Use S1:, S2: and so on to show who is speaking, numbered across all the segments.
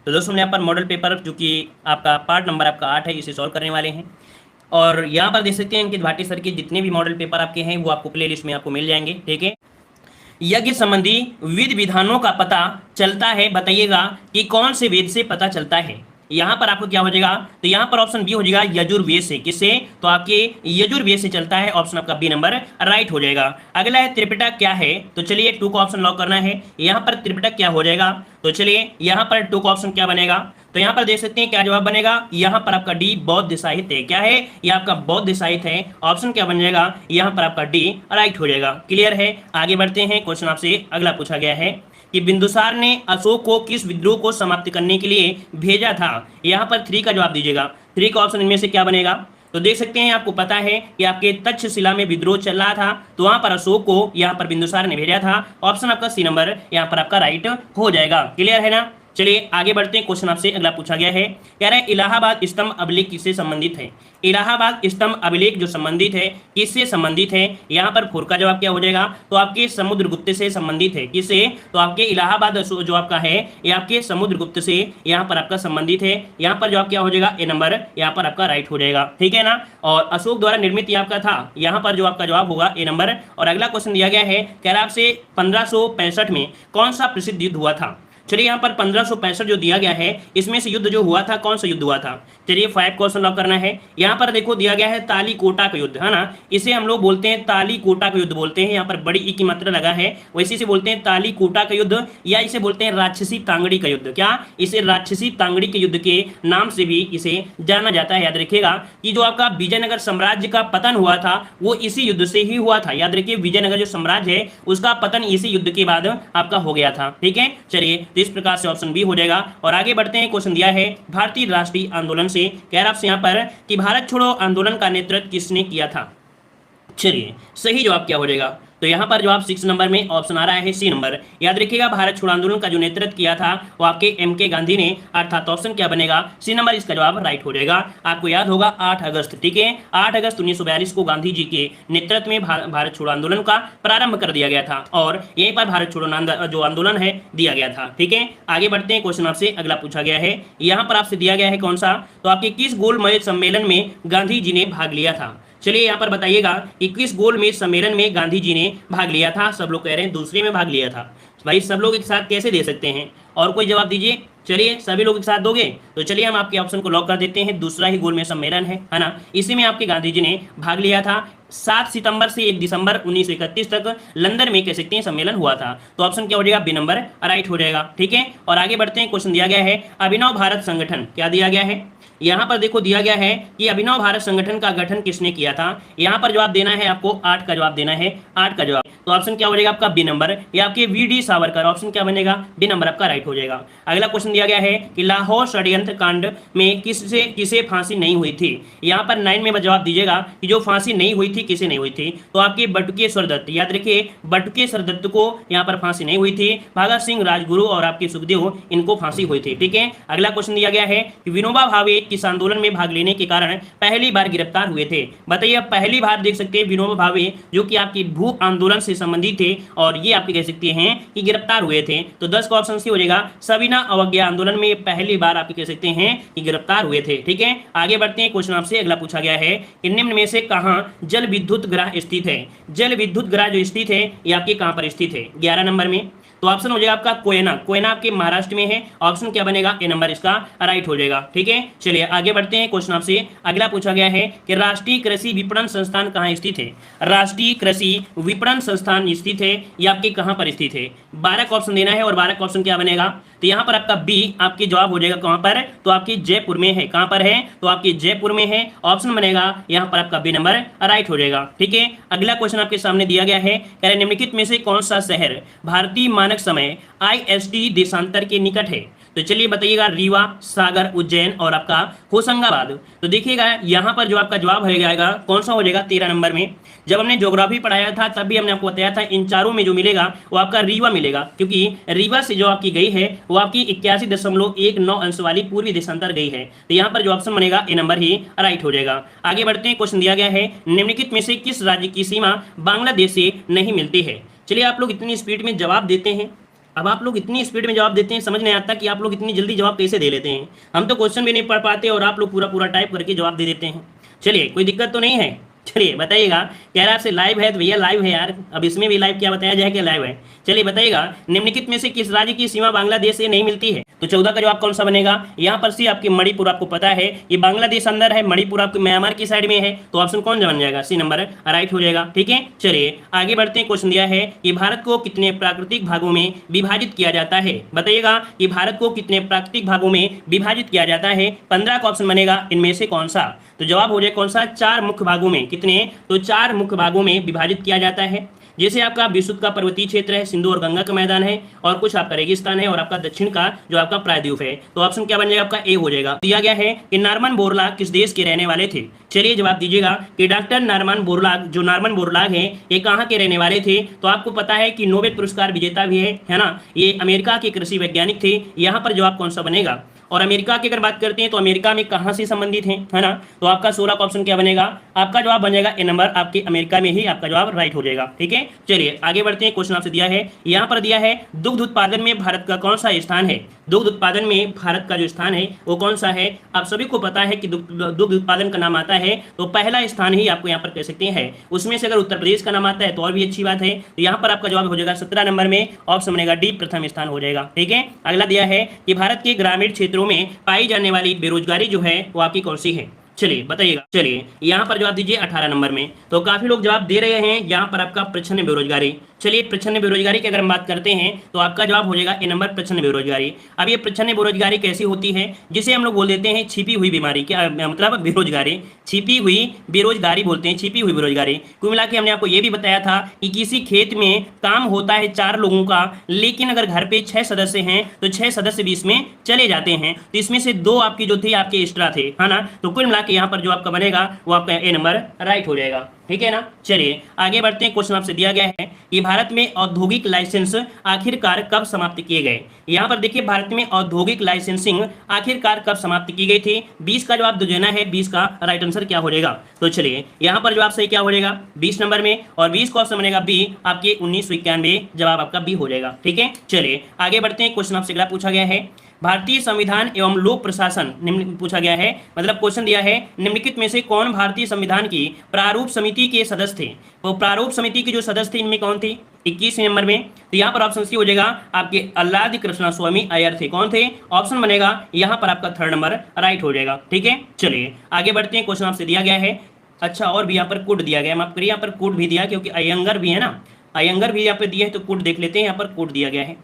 S1: तो दोस्तों हमने यहाँ पर मॉडल पेपर जो कि आपका पार्ट नंबर आपका 8 है, इसे सॉल्व करने वाले हैं। और यहाँ पर देख सकते हैं अंकित भाटी सर के जितने भी मॉडल पेपर आपके हैं वो आपको प्लेलिस्ट में आपको मिल जाएंगे। ठीक है, यज्ञ संबंधी विधि विधानों का पता चलता है, बताइएगा कि कौन से वेद से पता चलता है। यहां पर आपको क्या हो जाएगा, तो यहां पर ऑप्शन बी हो जाएगा यजुर्वेद से। किससे, तो आपके यजुर्वेद से चलता है, ऑप्शन आपका बी नंबर राइट हो जाएगा। अगला है त्रिपिटक क्या है, तो चलिए 2 का ऑप्शन लॉक करना है। यहां पर त्रिपिटक क्या हो जाएगा, तो चलिए यहां पर 2 का ऑप्शन क्या बनेगा, तो यहां पर देख सकते हैं क्या जवाब बनेगा, यहां पर आपका डी बौद्ध साहित्य क्या है, ये आपका बौद्ध साहित्य है। ऑप्शन क्या बन जाएगा, यहां पर आपका डी राइट हो जाएगा। क्लियर है, आगे बढ़ते हैं। क्वेश्चन आपसे अगला पूछा गया है कि बिंदुसार ने अशोक को किस विद्रोह को समाप्त करने के लिए भेजा था। यहां पर 3 का जवाब दीजिएगा। 3 का ऑप्शन इनमें से क्या बनेगा, तो देख सकते हैं आपको पता है कि आपके तक्षशिला में विद्रोह चल रहा था, तो वहां पर अशोक को यहां पर बिंदुसार ने भेजा था। ऑप्शन आपका सी नंबर यहां पर आपका राइट हो जाएगा। क्लियर है ना, चलिए आगे बढ़ते हैं। क्वेश्चन आपसे अगला पूछा गया है, कह रहा है इलाहाबाद स्तंभ अभिलेख किससे संबंधित है। इलाहाबाद स्तंभ अभिलेख जो संबंधित है किससे संबंधित है, यहाँ पर 4 का जवाब क्या हो जाएगा, तो आपके समुद्रगुप्त से संबंधित है। किससे, तो आपके इलाहाबाद जो आपका है ये आपके समुद्रगुप्त से यहाँ पर आपका संबंधित है। यहाँ पर जवाब क्या हो जाएगा, ए नंबर यहाँ पर आपका राइट हो जाएगा। ठीक है ना, और अशोक द्वारा निर्मित ये आपका था, यहाँ पर जो आपका जवाब होगा ए नंबर। और अगला क्वेश्चन दिया गया है, कह रहा आपसे 1565 में कौन सा प्रसिद्ध युद्ध हुआ था। चलिए यहाँ पर 1565 जो दिया गया है इसमें से युद्ध जो हुआ था कौन सा युद्ध हुआ था। चलिए 5 क्वेश्चन लॉक करना है। यहाँ पर देखो दिया गया है तालीकोटा का युद्ध, है ना, इसे हम लोग बोलते हैं तालीकोटा का युद्ध बोलते हैं। यहाँ पर बड़ी ई की मात्रा लगा है, वैसे इसे बोलते हैं तालीकोटा का युद्ध, या इसे बोलते हैं राक्षसी तांगड़ी का युद्ध। क्या, इसे राक्षसी तांगड़ी के युद्ध के नाम से भी इसे जाना जाता है। याद रखिएगा कि जो आपका विजयनगर साम्राज्य का पतन हुआ था वो इसी युद्ध से ही हुआ था। याद रखिए विजयनगर जो साम्राज्य है उसका पतन इसी युद्ध के बाद आपका हो गया था। ठीक है, चलिए इस प्रकार से ऑप्शन बी हो जाएगा। और आगे बढ़ते हैं। क्वेश्चन दिया है भारतीय राष्ट्रीय आंदोलन से, कह रहा आपसे यहाँ पर कि भारत छोड़ो आंदोलन का नेतृत्व किसने किया था। चलिए सही जवाब क्या हो जाएगा, तो यहाँ पर जवाब 6 नंबर में ऑप्शन आ रहा है सी नंबर। याद रखिएगा भारत छोड़ो आंदोलन का जो नेतृत्व किया था वो आपके एम.के. गांधी ने, अर्थात ऑप्शन क्या बनेगा, सी नंबर इसका जवाब राइट हो जाएगा। आपको याद होगा 8 अगस्त, ठीक है, 8 अगस्त 1942 को गांधी जी के नेतृत्व में भारत छोड़ो आंदोलन का प्रारंभ कर दिया गया था और यहीं पर भारत छोड़ो जो आंदोलन है दिया गया था। ठीक है, आगे बढ़ते हैं। क्वेश्चन आपसे अगला पूछा गया है, यहाँ पर आपसे दिया गया है कौन सा, तो आपके किस गोलमेज सम्मेलन में गांधी जी ने भाग लिया था। चलिए यहाँ पर बताइएगा कि किस गोलमेज सम्मेलन में गांधी जी ने भाग लिया था। सब लोग कह रहे हैं दूसरे में भाग लिया था। भाई सब लोग एक साथ कैसे दे सकते हैं, और कोई जवाब दीजिए। चलिए सभी लोग एक साथ दोगे, तो चलिए हम आपके ऑप्शन को लॉक कर देते हैं, दूसरा ही गोलमेज सम्मेलन है ना, इसी में आपके गांधी जी ने भाग लिया था। 7 सितंबर से 1 दिसंबर 1931 तक लंदन में कह सकते हैं सम्मेलन हुआ था। तो ऑप्शन क्या हो जाएगा, बी नंबर राइट हो जाएगा। ठीक है, और आगे बढ़ते हैं। क्वेश्चन दिया गया है अभिनव भारत संगठन, क्या दिया गया है, यहाँ पर देखो दिया गया है कि अभिनव भारत संगठन का गठन किसने किया था। यहाँ पर जवाब देना है आपको, 8 का जवाब देना है, 8 का जवाब। तो ऑप्शन क्या हो जाएगा आपका बी नंबर, या आपके वी.डी. सावरकर। ऑप्शन क्या बनेगा, डी नंबर आपका राइट हो जाएगा। अगला क्वेश्चन दिया गया है कि लाहौर षड्यंत्र कांड में किसे फांसी नहीं हुई थी। यहाँ पर 9 में जवाब दीजिएगा कि जो फांसी नहीं हुई थी किसे नहीं हुई थी, तो आपके बटुकेश्वर दत्त। याद रखिए बटुकेश्वर दत्त को यहाँ पर फांसी नहीं हुई थी, भगत सिंह, राजगुरु और आपके सुखदेव इनको फांसी हुई थी। ठीक है, अगला क्वेश्चन दिया गया है कि विनोबा भावे किस आंदोलन में भाग लेने के कारण पहली बार गिरफ्तार हुए थे। बताइए पहली बार देख सकते हैं विनोबा भावे जो कि आपकी भू आंदोलन से संबंधित थे और ये आपके कह सकते हैं कि गिरफ्तार हुए थे। तो 10 का ऑप्शन सी हो जाएगा, सविना अवज्ञा आंदोलन में पहली बार आपके कह सकते हैं कि गिरफ्तार हुए थे। ठीक है, आगे बढ़ते हैं। क्वेश्चन आपसे अगला पूछा गया है कि निम्न में से कहां जल विद्युत ग्रह स्थित है। जल विद्युत ग्रह जो स्थित है ये आपके कहां पर स्थित है, 11 नंबर में। तो ऑप्शन हो जाएगा आपका कोयना। कोयना आपके महाराष्ट्र में है। ऑप्शन क्या बनेगा, ए नंबर इसका राइट हो जाएगा। ठीक है, चलिए आगे बढ़ते हैं। क्वेश्चन आपसे अगला पूछा गया है कि राष्ट्रीय कृषि विपणन संस्थान कहाँ स्थित है। राष्ट्रीय कृषि विपणन संस्थान स्थित है, ये आपके कहाँ पर स्थित है। 12 का ऑप्शन देना है और 12 का ऑप्शन क्या बनेगा, तो यहाँ पर आपका बी आपके जवाब हो जाएगा कहाँ पर, तो आपकी जयपुर में है। कहाँ पर है, तो आपकी जयपुर में है। ऑप्शन बनेगा यहाँ पर आपका बी नंबर राइट हो जाएगा। ठीक है, अगला क्वेश्चन आपके सामने दिया गया है, कह रहे निम्नलिखित में से कौन सा शहर भारतीय मानक समय IST देशांतर के निकट है। तो चलिए बताइएगा, रीवा, सागर, उज्जैन और आपका होशंगाबाद। तो देखिएगा यहाँ पर जो आपका जवाब हो जाएगा कौन सा हो जाएगा, 13 नंबर में। जब हमने ज्योग्राफी पढ़ाया था तब भी हमने आपको बताया था इन चारों में जो मिलेगा वो आपका रीवा मिलेगा, क्योंकि रीवा से जो आपकी गई है वो आपकी 81.19 अंश वाली पूर्वी देशांतर गई है। तो यहाँ पर जो ऑप्शन बनेगा ए नंबर ही राइट हो जाएगा। आगे बढ़ते हैं। क्वेश्चन दिया गया है निम्नलिखित में से किस राज्य की सीमा बांग्लादेश से नहीं मिलती है। चलिए आप लोग इतनी स्पीड में जवाब देते हैं अब आप लोग इतनी स्पीड में जवाब देते हैं, समझ नहीं आता कि आप लोग इतनी जल्दी जवाब कैसे दे लेते हैं। हम तो क्वेश्चन भी नहीं पढ़ पाते और आप लोग पूरा पूरा टाइप करके जवाब दे देते हैं। चलिए, कोई दिक्कत तो नहीं है? चलिए बताइएगा। कह रहा आपसे लाइव है, तो भैया लाइव है यार, अब इसमें भी लाइव क्या बताया जाए कि लाइव है। चलिए बताइएगा, निम्नलिखित में से किस राज्य की सीमा बांग्लादेश से नहीं मिलती है? तो 14 का जवाब कौन सा बनेगा? यहाँ पर सी आपकी मणिपुर, आपको पता है ये बांग्लादेश अंदर है, मणिपुर आपके म्यांमार की साइड में है, तो ऑप्शन कौन बन जाएगा? सी नंबर राइट हो जाएगा। ठीक है, चलिए आगे बढ़ते हैं। क्वेश्चन दिया है कि भारत को कितने प्राकृतिक भागों में विभाजित किया जाता है? बताइएगा कि भारत को कितने प्राकृतिक भागों में विभाजित किया जाता है? 15 का ऑप्शन बनेगा इनमें से कौन सा? तो जवाब हो जाए कौन सा? 4 मुख्य भागों में। कितने? तो 4 मुख्य भागों में विभाजित किया जाता है। जैसे आपका विश्व का पर्वतीय क्षेत्र है, सिंधु और गंगा का मैदान है, और कुछ आपका रेगिस्तान है, और आपका दक्षिण का जो आपका प्रायद्वीप है। तो ऑप्शन क्या बन जाएगा? आपका ए हो जाएगा। दिया गया है कि नॉर्मन बोरलाग किस देश के रहने वाले थे? चलिए जवाब दीजिएगा कि डॉक्टर नॉर्मन बोरलाग, जो नॉर्मन बोरलाग है, ये कहाँ के रहने वाले थे? तो आपको पता है कि नोबेल पुरस्कार विजेता भी है ना, ये अमेरिका के कृषि वैज्ञानिक थे। यहाँ पर जवाब कौन सा बनेगा? और अमेरिका की अगर बात करते हैं तो अमेरिका में कहाँ से संबंधित है ना, तो आपका 16 का ऑप्शन क्या बनेगा? आपका जवाब बन जाएगा ए नंबर, आपके अमेरिका में ही आपका जवाब राइट हो जाएगा। ठीक है, चलिए आगे बढ़ते हैं। क्वेश्चन आपसे दिया है, यहाँ पर दिया है दुग्ध उत्पादन में भारत का कौन सा स्थान है? दुग्ध उत्पादन में भारत का जो स्थान है वो कौन सा है? आप सभी को पता है कि दुग्ध उत्पादन का नाम आता है तो पहला स्थान ही आपको यहाँ पर कह सकते हैं। उसमें से अगर उत्तर प्रदेश का नाम आता है तो और भी अच्छी बात है। तो यहाँ पर आपका जवाब हो जाएगा 17 नंबर में, ऑप्शन बनेगा डी, प्रथम स्थान हो जाएगा। ठीक है, अगला दिया है कि भारत के ग्रामीण क्षेत्रों में पाई जाने वाली बेरोजगारी जो है वो आपकी कौन सी है? चलिए बताइएगा। चलिए यहाँ पर जवाब दीजिए 18 नंबर में। तो काफी लोग जवाब दे रहे हैं यहाँ पर आपका प्रच्छन्न बेरोजगारी। चलिए प्रच्छन्न बेरोजगारी की अगर हम बात करते हैं तो आपका जवाब हो जाएगा ए नंबर, प्रच्छन्न बेरोजगारी। अब ये प्रच्छन्न बेरोजगारी कैसी होती है? जिसे हम लोग बोल देते हैं छिपी हुई बीमारी। क्या मतलब? बेरोजगारी, छिपी हुई बेरोजगारी बोलते हैं, छिपी हुई बेरोजगारी। कुल मिला के हमने आपको ये भी बताया था कि किसी खेत में काम होता है 4 लोगों का, लेकिन अगर घर पे 6 सदस्य हैं तो 6 सदस्य भी इसमें चले जाते हैं, तो इसमें से 2 आपकी जो थे आपके एक्स्ट्रा थे, है ना। तो कुल मिला के यहाँ पर जो आपका बनेगा वो आपका ए नंबर राइट हो जाएगा। ठीक है ना, चलिए आगे बढ़ते हैं। क्वेश्चन आपसे दिया गया है कि भारत में औद्योगिक लाइसेंस आखिरकार कब समाप्त किए गए? यहाँ पर देखिए, भारत में औद्योगिक लाइसेंसिंग आखिरकार कब समाप्त की गई थी? 20 का जवाब देना है, 20 का राइट आंसर क्या हो जाएगा? तो चलिए यहाँ पर जवाब सही क्या हो जाएगा? 20 नंबर में, और 20 का ऑप्शन बनेगा बी, आपके 1991, जवाब आपका बी हो जाएगा। ठीक है, चलिए आगे बढ़ते हैं। क्वेश्चन आपसे अगला पूछा गया है, भारतीय संविधान एवं लोक प्रशासन निम्न पूछा गया है, मतलब क्वेश्चन दिया है निम्नलिखित में से कौन भारतीय संविधान की प्रारूप समिति के सदस्य थे? वो प्रारूप समिति के जो सदस्य थे इनमें कौन थे? 21 नंबर में। तो यहाँ पर ऑप्शन सी हो जाएगा, आपके अल्लादी कृष्णा स्वामी अय्यर थे। कौन थे? ऑप्शन बनेगा यहाँ पर आपका 3rd नंबर राइट हो जाएगा। ठीक है, चलिए आगे बढ़ते हैं। क्वेश्चन आपसे दिया गया है, अच्छा और भी यहाँ पर कोड दिया गया है, माफ करिए यहाँ पर कोड भी दिया क्योंकि अयंगर भी है ना, अयंगर भी यहाँ पे दिया है, तो कोड देख लेते हैं। यहाँ पर कोड दिया गया है,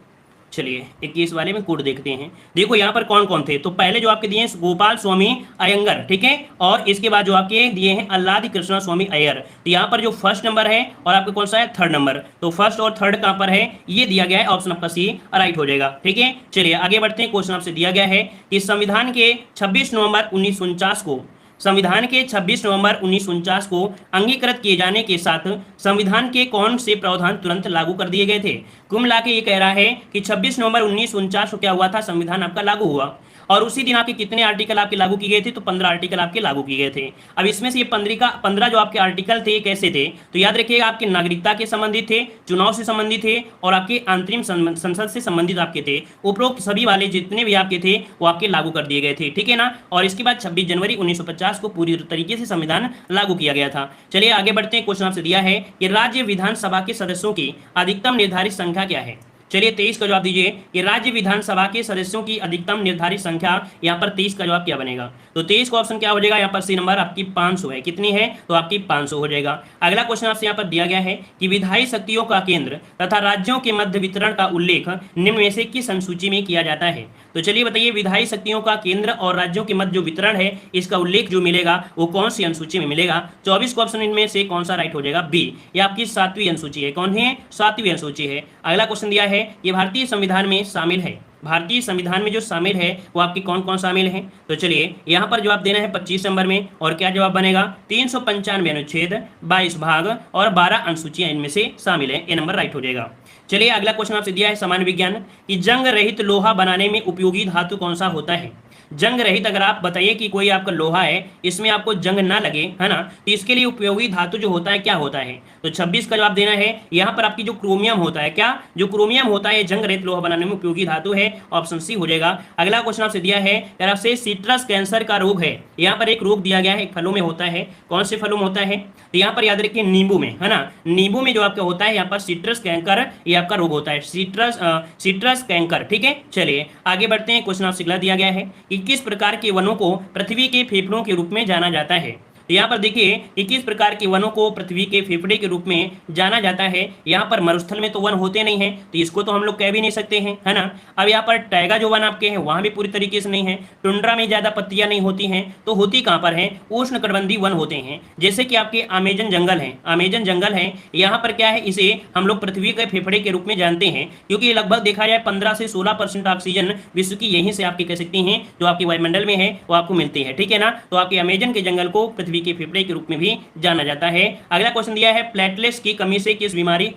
S1: चलिए 21 वाले में कोड देखते हैं। देखो यहाँ पर कौन कौन थे, तो पहले जो आपके दिए हैं गोपाल स्वामी अयंगर, ठीक है, और इसके बाद जो आपके दिए हैं अल्लादी कृष्णा स्वामी अय्यर। तो यहाँ पर जो 1st नंबर है और आपका कौन सा है 3rd नंबर, तो 1st और 3rd कहाँ पर है ये दिया गया है, ऑप्शन आपका सी राइट हो जाएगा। ठीक है, चलिए आगे बढ़ते हैं। क्वेश्चन आपसे दिया गया है कि संविधान के 26 नवंबर 1949 को, संविधान के 26 नवंबर 1949 को अंगीकृत किए जाने के साथ संविधान के कौन से प्रावधान तुरंत लागू कर दिए गए थे? कुल मिला के ये कह रहा है कि 26 नवंबर 1949 को क्या हुआ था, संविधान आपका लागू हुआ, और उसी दिन आपके कितने आर्टिकल आपके लागू किए गए थे? तो 15 आर्टिकल आपके लागू किए गए थे। अब इसमें से ये 15 जो आपके आर्टिकल थे कैसे थे, तो याद रखिएगा आपके नागरिकता के संबंधित थे, चुनाव से संबंधित थे, और आपके अंतरिम संसद से संबंधित आपके थे। उपरोक्त सभी वाले जितने भी आपके थे वो आपके लागू कर दिए गए थे। ठीक है ना, और इसके बाद 26 जनवरी 1950 को पूरी तरीके से संविधान लागू किया गया था। चलिए आगे बढ़ते हैं। क्वेश्चन आपसे दिया है कि राज्य विधानसभा के सदस्यों की अधिकतम निर्धारित संख्या क्या है? चलिए 23 का जवाब दीजिए कि राज्य विधानसभा के सदस्यों की अधिकतम निर्धारित संख्या, यहाँ पर 23 का जवाब क्या बनेगा? तो 23 का ऑप्शन क्या हो जाएगा? यहाँ पर सी नंबर आपकी 500 है। कितनी है? तो आपकी 500 हो जाएगा। अगला क्वेश्चन आपसे यहाँ पर दिया गया है कि विधायी शक्तियों का केंद्र तथा राज्यों के मध्य वितरण का उल्लेख निम्न में से किस अनुसूची में किया जाता है? तो चलिए बताइए, विधायी शक्तियों का केंद्र और राज्यों के मध्य जो वितरण है इसका उल्लेख जो मिलेगा वो कौन सी अनुसूची में मिलेगा? 24 का ऑप्शन इनमें से कौन सा राइट हो जाएगा? बी, ये आपकी 7वीं अनुसूची है। कौन है? 7वीं अनुसूची है। अगला क्वेश्चन दिया है ये भारतीय संविधान में शामिल है, भारतीय संविधान में जो शामिल है वो आपकी कौन कौन शामिल है? तो चलिए यहाँ पर जवाब देना है 25 नंबर में, और क्या जवाब बनेगा? 395 अनुच्छेद, 22 भाग और 12 अनुसूचियां इनमें से शामिल है। ए नंबर राइट हो जाएगा। चलिए अगला क्वेश्चन आपसे दिया है सामान्य विज्ञान कि जंग रहित लोहा बनाने में उपयोगी धातु कौन सा होता है। जंग रहित अगर आप बताइए कि कोई आपका लोहा है, इसमें आपको जंग ना लगे, है ना, तो इसके लिए उपयोगी धातु जो होता है क्या होता है। तो 26 का जवाब देना है। यहाँ पर आपकी जो क्रोमियम होता है, क्या जो क्रोमियम होता है जंग रहित लोहा बनाने में उपयोगी धातु है, ऑप्शन सी हो जाएगा। अगला क्वेश्चन आपसे दिया है अगर आपसे सिट्रस कैंसर का रोग है, यहाँ पर एक रोग दिया गया है, फलों में होता है, कौन से फलों में होता है, तो यहाँ पर याद रखिए नींबू में, है ना, नींबू में जो आपका होता है यहाँ पर सिट्रस कैंकर, ये आपका रोग होता है, सिट्रस कैंकर। ठीक है, चलिए आगे बढ़ते हैं। क्वेश्चन आपसे अगला दिया गया है कि किस प्रकार के वनों को पृथ्वी के फेफड़ों के रूप में जाना जाता है। तो यहाँ पर देखिए कि किस प्रकार के वनों को पृथ्वी के फेफड़े के रूप में जाना जाता है। यहाँ पर मरुस्थल में तो वन होते नहीं है, तो इसको तो हम लोग कह भी नहीं सकते हैं, है ना। अब यहाँ पर टाइगा जो वन आपके हैं वहाँ भी पूरी तरीके से नहीं है, टुंड्रा में ज़्यादा पत्तियाँ नहीं होती हैं, तो होती कहाँ पर है, उष्णकटिबंधीय वन होते हैं, जैसे कि आपके अमेजन जंगल है, अमेजन जंगल है, यहाँ पर क्या है, इसे हम लोग पृथ्वी के फेफड़े के रूप में जानते हैं, क्योंकि लगभग देखा जाए 15 से 16% ऑक्सीजन विश्व की यहीं से आपकी कह सकती हैं जो आपकी वायुमंडल में है वो आपको मिलती है। ठीक है ना, तो आपके अमेजन के जंगल को पृथ्वी के फेफड़े के रूप में भी जाना जाता है। अगला क्वेश्चन दिया है प्लेटलेट्स की कमी से किस बीमारी,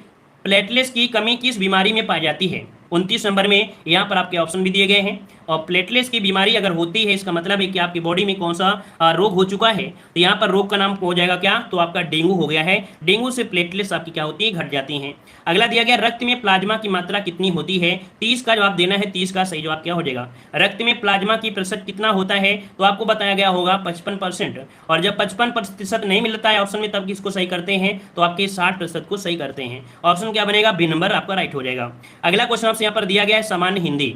S1: प्लेटलेट्स की कमी किस बीमारी में पाई जाती है। 29 नंबर में यहाँ पर आपके ऑप्शन भी दिए गए हैं, और प्लेटलेट्स की बीमारी अगर होती है इसका मतलब है कि आपकी बॉडी में कौन सा रोग हो चुका है। तो यहाँ पर रोग का नाम हो जाएगा क्या, तो आपका डेंगू हो गया है, डेंगू से प्लेटलेट्स आपकी क्या होती है, घट जाती हैं। अगला दिया गया रक्त में प्लाज्मा की मात्रा कितनी होती है। 30 का जवाब देना है, 30 का सही जवाब क्या हो जाएगा, रक्त में प्लाज्मा की प्रतिशत कितना होता है, तो आपको बताया गया होगा 55%, और जब 55% नहीं मिलता है ऑप्शन में तब किसको सही करते हैं, तो आपके 60% को सही करते हैं। ऑप्शन क्या बनेगा, बी नंबर आपका राइट हो जाएगा। अगला क्वेश्चन आपसे यहाँ पर दिया गया है सामान्य हिंदी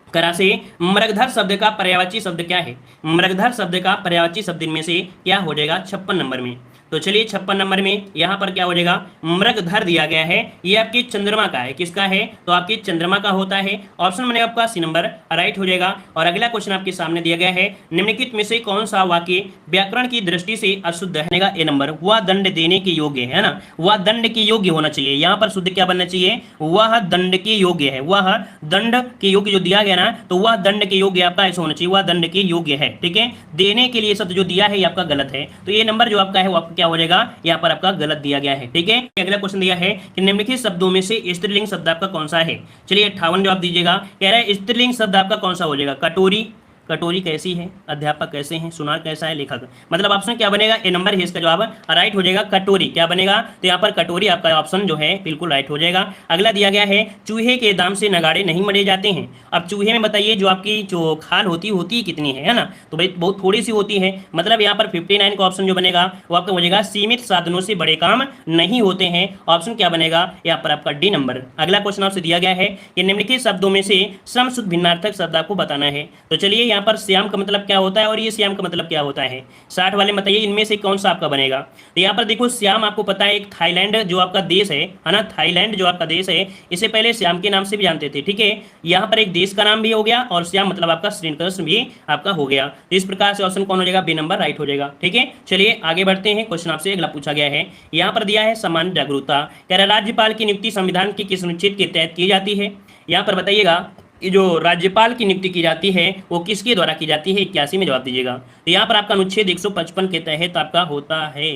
S1: करा से मृगधर शब्द का पर्यायवाची शब्द क्या है। मृगधर शब्द का पर्यायवाची शब्द इनमें से क्या हो जाएगा 56 नंबर में। तो चलिए 56 नंबर में यहाँ पर क्या हो जाएगा, मृगधर दिया गया है, ये आपके चंद्रमा का है, किसका है, तो आपके चंद्रमा का होता है। ऑप्शन बनेगा आपका सी नंबर राइट हो जाएगा। और अगला क्वेश्चन आपके सामने दिया गया है निम्नलिखित में से कौन सा वाक्य व्याकरण की दृष्टि से अशुद्ध है। ए नंबर, वह दंड देने के योग्य है ना, वह दंड के योग्य होना चाहिए, यहाँ पर शुद्ध क्या बनना चाहिए, वह दंड के योग्य है, वह दंड के योग्य जो दिया गया ना, तो वह दंड के योग्य आपका ऐसा होना चाहिए, वह दंड के योग्य है। ठीक है, देने के लिए शब्द जो दिया है ये आपका गलत है, तो ये नंबर जो आपका है वो आपका क्या हो जाएगा, यहाँ पर आपका गलत दिया गया है। ठीक है, अगला क्वेश्चन दिया है कि निम्नलिखित शब्दों में से स्त्रीलिंग शब्द आपका कौन सा है। चलिए 58 जवाब दीजिएगा। कह रहा है स्त्रीलिंग शब्द आपका कौन सा हो जाएगा, कटोरी, कटोरी कैसी है, अध्यापक कैसे हैं, सुनार कैसा है, लेखक, मतलब ऑप्शन क्या बनेगा, ए नंबर है इसका जवाब राइट हो जाएगा। कटोरी क्या बनेगा, तो यहाँ पर कटोरी आपका ऑप्शन जो है बिल्कुल राइट हो जाएगा। अगला दिया गया है चूहे के दाम से नगाड़े नहीं मरे जाते हैं। अब चूहे में बताइए जो आपकी जो खाल होती कितनी है ना, तो भाई बहुत थोड़ी सी होती है, मतलब यहाँ पर 59 का ऑप्शन जो बनेगा वो आपका हो जाएगा सीमित साधनों से बड़े काम नहीं होते हैं। ऑप्शन क्या बनेगा, यहाँ पर आपका डी नंबर। अगला क्वेश्चन आपसे दिया गया है कि निम्नलिखित शब्दों में से सम शुद्ध भिन्नार्थक शब्द आपको बताना है। तो चलिए यहाँ पर श्याम का मतलब क्या होता है और ये श्याम का मतलब क्या होता है, 60 वाले बताइए इनमें से कौन सा आपका बनेगा। तो यहाँ पर देखो श्याम आपको पता है एक थाईलैंड जो आपका देश है ना, थाईलैंड जो आपका देश है इसे पहले श्याम के नाम से भी जानते थे। ठीक है, यहाँ पर एक देश का नाम भी हो गया और श्याम मतलब आपका श्रीकृष्ण भी आपका हो गया। तो इस प्रकार से ऑप्शन कौन हो जाएगा, बी नंबर राइट हो जाएगा। ठीक है, चलिए आगे बढ़ते हैं। क्वेश्चन आपसे अगला पूछा गया है, यहाँ पर दिया है सामान्य जागरूकता, कह रहा राज्यपाल की नियुक्ति संविधान के किस अनुच्छेद के तहत की जाती है। यहाँ पर बताइएगा जो राज्यपाल की नियुक्ति की जाती है वो किसके द्वारा की जाती है, 81 में जवाब दीजिएगा। तो यहाँ पर आपका अनुच्छेद 155 के तहत आपका होता है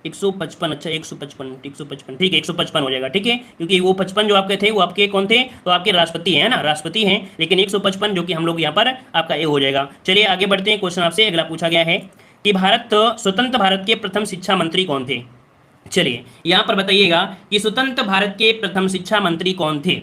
S1: 155, अच्छा 155 ठीक है 155 हो जाएगा। ठीक है, क्योंकि वो 55 जो आपके थे वो आपके कौन थे, तो आपके राष्ट्रपति हैं ना, राष्ट्रपति हैं, लेकिन 155 जो कि हम लोग यहाँ पर आपका ए हो जाएगा। चलिए आगे बढ़ते हैं। क्वेश्चन आपसे अगला पूछा गया है कि स्वतंत्र भारत के प्रथम शिक्षा मंत्री कौन थे। चलिए यहाँ पर बताइएगा कि स्वतंत्र भारत के प्रथम शिक्षा मंत्री कौन थे।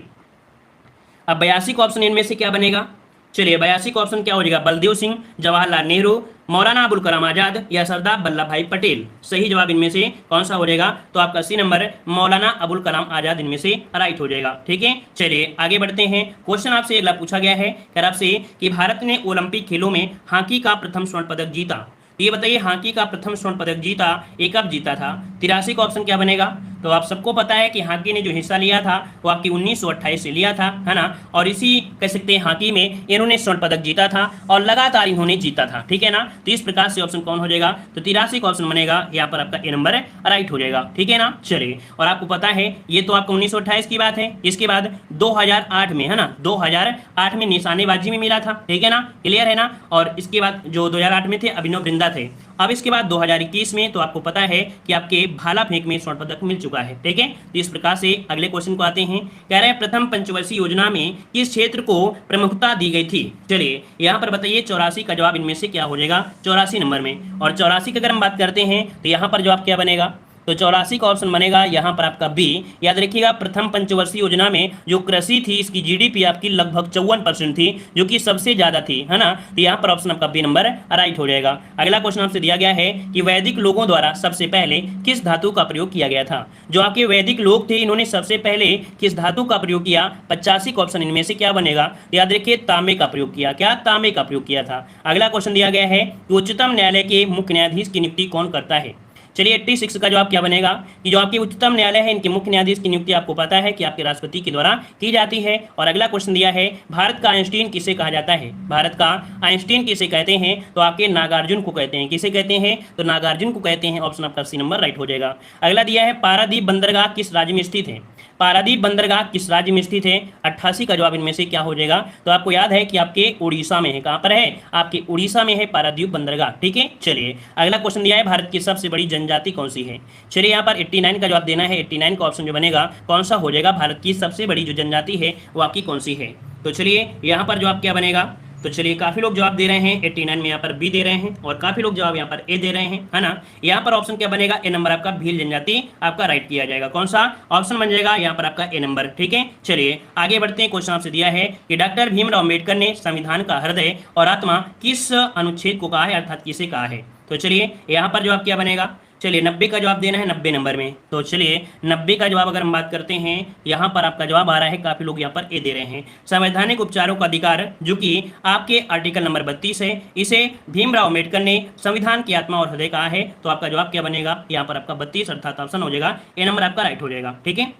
S1: अब 82 का ऑप्शन इनमें से क्या बनेगा, चलिए 82 का ऑप्शन क्या हो जाएगा, बलदेव सिंह, जवाहरलाल नेहरू, मौलाना अबुल कलाम आजाद या सरदार वल्लभ भाई पटेल। सही जवाब इनमें से कौन सा हो जाएगा, तो आपका सी नंबर मौलाना अबुल कलाम आजाद इनमें से राइट हो जाएगा। ठीक है, चलिए आगे बढ़ते हैं। क्वेश्चन आपसे अगला पूछा गया है कर आपसे कि भारत ने ओलंपिक खेलों में हॉकी का प्रथम स्वर्ण पदक जीता। ये बताइए हॉकी का प्रथम स्वर्ण पदक जीता ये कब जीता था। 83 का ऑप्शन क्या बनेगा, तो आप सबको पता है कि हॉकी ने जो हिस्सा लिया था वो आपकी 1928 से लिया था, है ना, और इसी कह सकते हैं हॉकी में इन्होंने स्वर्ण पदक जीता था और लगातार इन्होंने जीता था। ठीक है ना, तो इस प्रकार से ऑप्शन कौन हो जाएगा, तो 83 का ऑप्शन बनेगा, यहाँ पर आपका ए नंबर राइट हो जाएगा। ठीक है ना, चलिए और आपको पता है ये तो आपको 1928 की बात है। इसके बाद 2008 में, है ना, 2008 में निशानेबाजी में मिला था। ठीक है ना, क्लियर है ना, और इसके बाद जो 2008 में थे अभिनव बिंद्रा थे अब इसके बाद 2021 में तो आपको पता है कि आपके भाला फेंक में स्वर्ण पदक मिल चुका है, ठीक है। तो इस प्रकार से अगले क्वेश्चन को आते हैं। कह रहे हैं प्रथम पंचवर्षीय योजना में किस क्षेत्र को प्रमुखता दी गई थी। चलिए यहाँ पर बताइए 84 का जवाब इनमें से क्या हो जाएगा, 84 नंबर में। और 84 की अगर हम बात करते हैं तो यहाँ पर जवाब क्या बनेगा, तो 84 का ऑप्शन बनेगा यहाँ पर आपका बी। याद रखिएगा प्रथम पंचवर्षीय योजना में जो कृषि थी इसकी जीडीपी आपकी लगभग 54% थी, जो कि सबसे ज्यादा थी, है ना। तो यहाँ पर ऑप्शन आपका बी नंबर राइट हो जाएगा। अगला क्वेश्चन आपसे दिया गया है कि वैदिक लोगों द्वारा सबसे पहले किस धातु का प्रयोग किया गया था। जो आपके वैदिक लोग थे इन्होंने सबसे पहले किस धातु का प्रयोग किया, 85 का ऑप्शन इनमें से क्या बनेगा, याद रखिए तांबे का प्रयोग किया। क्या, तांबे का प्रयोग किया था। अगला क्वेश्चन दिया गया है कि उच्चतम न्यायालय के मुख्य न्यायाधीश की नियुक्ति कौन करता है। चलिए 86 का जवाब क्या बनेगा कि जो आपके उच्चतम न्यायालय है इनके मुख्य न्यायाधीश की नियुक्ति आपको पता है कि आपके राष्ट्रपति के द्वारा की जाती है। और अगला क्वेश्चन दिया है भारत का आइंस्टीन किसे कहा जाता है। भारत का आइंस्टीन किसे कहते हैं, तो आपके नागार्जुन को कहते हैं। किसे कहते हैं, तो नागार्जुन को कहते हैं। ऑप्शन आपका सी नंबर राइट हो जाएगा। अगला दिया है पारादीप बंदरगाह किस राज्य में स्थित है। पारादीप बंदरगाह किस राज्य में स्थित है, 88 का जवाब इनमें से क्या हो जाएगा, तो आपको याद है कि आपके उड़ीसा में है। कहां पर है, आपके उड़ीसा में है पारादीप बंदरगाह, ठीक है। चलिए अगला क्वेश्चन दिया है भारत की सबसे बड़ी जनजाति कौन सी है। चलिए यहाँ पर 89 का जवाब देना है। 89 का ऑप्शन जो बनेगा कौन सा हो जाएगा, भारत की सबसे बड़ी जो जनजाति है वो आपकी कौन सी है। तो चलिए यहाँ पर जवाब क्या बनेगा, तो चलिए काफी लोग जवाब दे रहे हैं 89 में, यहाँ पर बी दे रहे हैं और काफी लोग जवाब यहाँ पर ए दे रहे हैं, है ना। यहाँ पर ऑप्शन क्या बनेगा, ए नंबर आपका भील जनजाति आपका राइट किया जाएगा। कौन सा ऑप्शन बन जाएगा, यहाँ पर आपका ए नंबर, ठीक है। चलिए आगे बढ़ते हैं। क्वेश्चन आपसे दिया है कि डॉक्टर भीमराव अम्बेडकर ने संविधान का हृदय और आत्मा किस अनुच्छेद को कहा है, अर्थात किसे कहा है। तो चलिए यहाँ पर जवाब क्या बनेगा, चलिए 90 का जवाब देना है 90 नंबर में। तो चलिए 90 का जवाब अगर हम बात करते हैं, यहाँ पर आपका जवाब आ रहा है, काफी लोग यहाँ पर ए दे रहे हैं। संवैधानिक उपचारों का अधिकार जो कि आपके आर्टिकल नंबर 32 है, इसे भीमराव अम्बेडकर ने संविधान की आत्मा और हृदय कहा है। तो आपका जवाब क्या बनेगा, यहाँ पर आपका 32 अर्थात ऑप्शन हो जाएगा ए नंबर आपका राइट हो जाएगा, ठीक है।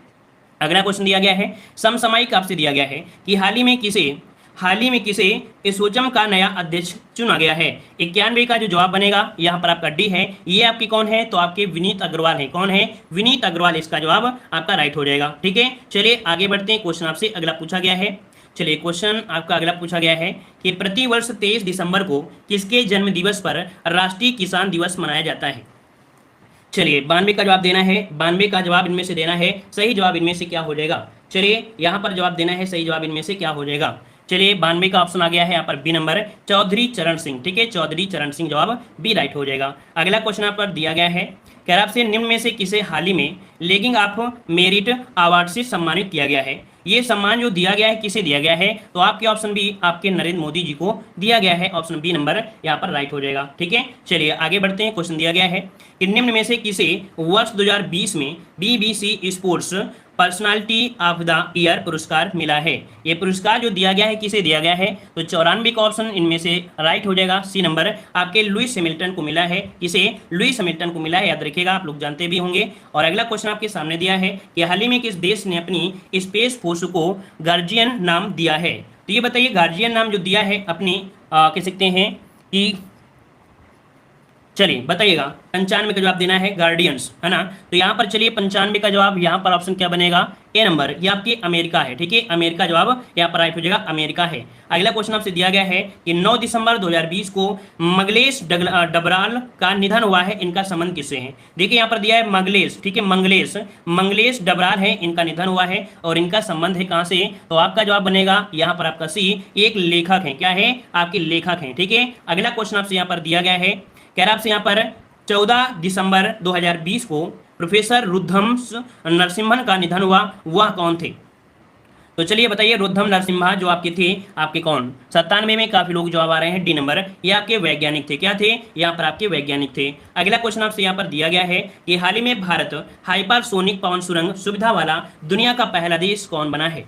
S1: अगला क्वेश्चन दिया गया है समसामयिक आपसे दिया गया है कि हाल ही में किसे एसोचैम का नया अध्यक्ष चुना गया है। 91 का जो जवाब बनेगा यहाँ पर आपका डी है। ये आपकी कौन है, तो आपके विनीत अग्रवाल है। कौन है, विनीत अग्रवाल, इसका जवाब आपका राइट हो जाएगा, ठीक है। चलिए आगे बढ़ते हैं। क्वेश्चन आपसे अगला पूछा गया है। चलिए क्वेश्चन आपका अगला पूछा गया है कि प्रतिवर्ष 23 दिसंबर को किसके जन्म दिवस पर राष्ट्रीय किसान दिवस मनाया जाता है। चलिए 92 का जवाब देना है। 92 का जवाब इनमें से देना है, सही जवाब इनमें से क्या हो जाएगा। चलिए यहाँ पर जवाब देना है, सही जवाब इनमें से क्या हो जाएगा। चलिए 92 का ऑप्शन आ गया है यहाँ पर बी नंबर, चौधरी चरण सिंह, ठीक है। चौधरी चरण सिंह जवाब बी राइट हो जाएगा। अगला क्वेश्चन यहाँ पर दिया गया है, कह रहा आपसे निम्न में से किसे हाल ही में लेगिंग ऑफ मेरिट अवार्ड से सम्मानित किया गया है। ये सम्मान जो दिया गया है किसे दिया गया है, तो आपके ऑप्शन बी आपके नरेंद्र मोदी जी को दिया गया है। ऑप्शन बी नंबर यहाँ पर राइट हो जाएगा, ठीक है। चलिए आगे बढ़ते हैं। क्वेश्चन दिया गया है कि निम्न में से किसे वर्ष 2020 में BBC sports personality of the year पुरस्कार मिला है। ये पुरस्कार जो दिया गया है किसे दिया गया है, तो 94 का ऑप्शन इनमें से राइट हो जाएगा, सी नंबर आपके लुइस हैमिल्टन को मिला है। किसे, लुइस हैमिल्टन को मिला है, याद रखिएगा, आप लोग जानते भी होंगे। और अगला क्वेश्चन आपके सामने दिया है कि हाल ही में किस देश ने अपनी स्पेस फोर्स को गार्जियन नाम दिया है। तो ये बताइए गार्जियन नाम जो दिया है अपनी कह सकते हैं कि, चलिए बताइएगा 95 का जवाब देना है गार्डियंस, है ना। तो यहाँ पर चलिए 95 का जवाब यहाँ पर ऑप्शन क्या बनेगा, ए नंबर, ये आपकी अमेरिका है, ठीक है। अमेरिका जवाब यहाँ पर राइट हो जाएगा, अमेरिका है। अगला क्वेश्चन आपसे दिया गया है कि 9 दिसंबर 2020 को मंगलेश डबराल का निधन हुआ है, इनका संबंध किससे है। देखिए यहाँ पर दिया है मंगलेश, ठीक है, मंगलेश डबराल है, इनका निधन हुआ है और इनका संबंध है कहाँ से, तो आपका जवाब बनेगा यहाँ पर आपका सी, एक लेखक है। क्या है, आपके लेखक हैं, ठीक है। अगला क्वेश्चन आपसे यहाँ पर दिया गया है, कह रहा आपसे यहाँ पर 14 दिसंबर 2020 को प्रोफेसर रुद्धम्स नरसिम्हन का निधन हुआ, वह कौन थे। तो चलिए बताइए रुद्धम नरसिम्हा जो आपके थे, आपके कौन, 97 में काफी लोग जवाब आ रहे हैं डी नंबर, ये आपके वैज्ञानिक थे। क्या थे, यहाँ पर आपके वैज्ञानिक थे। अगला क्वेश्चन आपसे यहाँ पर दिया गया है कि हाल ही में भारत हाइपरसोनिक पवन सुरंग सुविधा वाला दुनिया का पहला देश कौन बना है।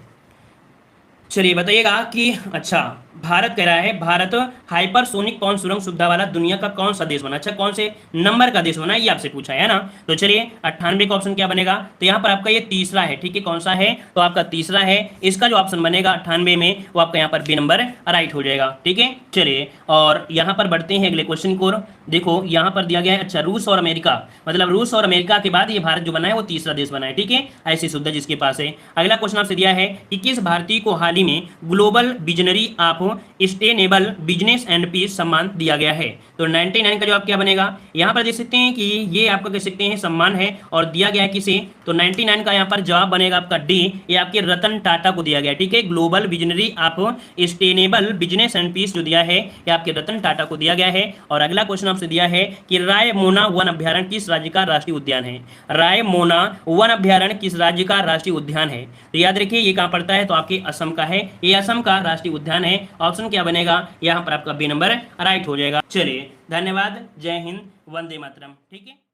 S1: चलिए बताइएगा कि अच्छा भारत कह रहा है भारत हाइपरसोनिक पवन सुरंग सुविधा वाला दुनिया का कौन सा देश बना, अच्छा कौन से नंबर का देश बना, ये आपसे पूछा है ना। तो चलिए 98 का ऑप्शन क्या बनेगा, तो यहाँ पर आपका ये तीसरा है, ठीक है। कौन सा है, तो आपका तीसरा है। इसका जो ऑप्शन बनेगा 98 में वो आपका यहाँ पर बी नंबर राइट हो जाएगा, ठीक है। चलिए और यहाँ पर बढ़ते हैं अगले क्वेश्चन को। देखो यहाँ पर दिया गया है, अच्छा रूस और अमेरिका, मतलब रूस और अमेरिका के बाद ये भारत जो बना है वो तीसरा देश बना है, ठीक है, ऐसी सुविधा जिसके पास है। अगला क्वेश्चन आपसे दिया है कि किस भारतीय को हाल ही में ग्लोबल विजनरी ऑफ आपको सस्टेनेबल बिजनेस एंड पीस सम्मान दिया गया है। तो 99 का जवाब क्या बनेगा? यहाँ पर देख सकते हैं कि ये आपका कह सकते हैं सम्मान है और दिया गया है किसे? तो 99 का यहाँ पर जवाब बनेगा आपका डी, ये आपके रतन टाटा को दिया गया है। ठीक है, ग्लोबल विजनरी आप सस्टेनेबल बिजनेस एंड पीस जो दिया है ये आपके रतन टाटा को दिया गया है। और अगला क्वेश्चन आपसे दिया है कि रायमोना वन अभ्यारण्य किस राज्य का राष्ट्रीय उद्यान है? रायमोना वन अभ्यारण्य किस राज्य का राष्ट्रीय उद्यान है? तो याद रखिए ये कहां पड़ता है, तो आपके असम का है, ये असम का राष्ट्रीय उद्यान है। ऑप्शन क्या बनेगा? यहां पर आपका बी नंबर राइट हो जाएगा। चलिए धन्यवाद, जय हिंद, वंदे मातरम। ठीक है।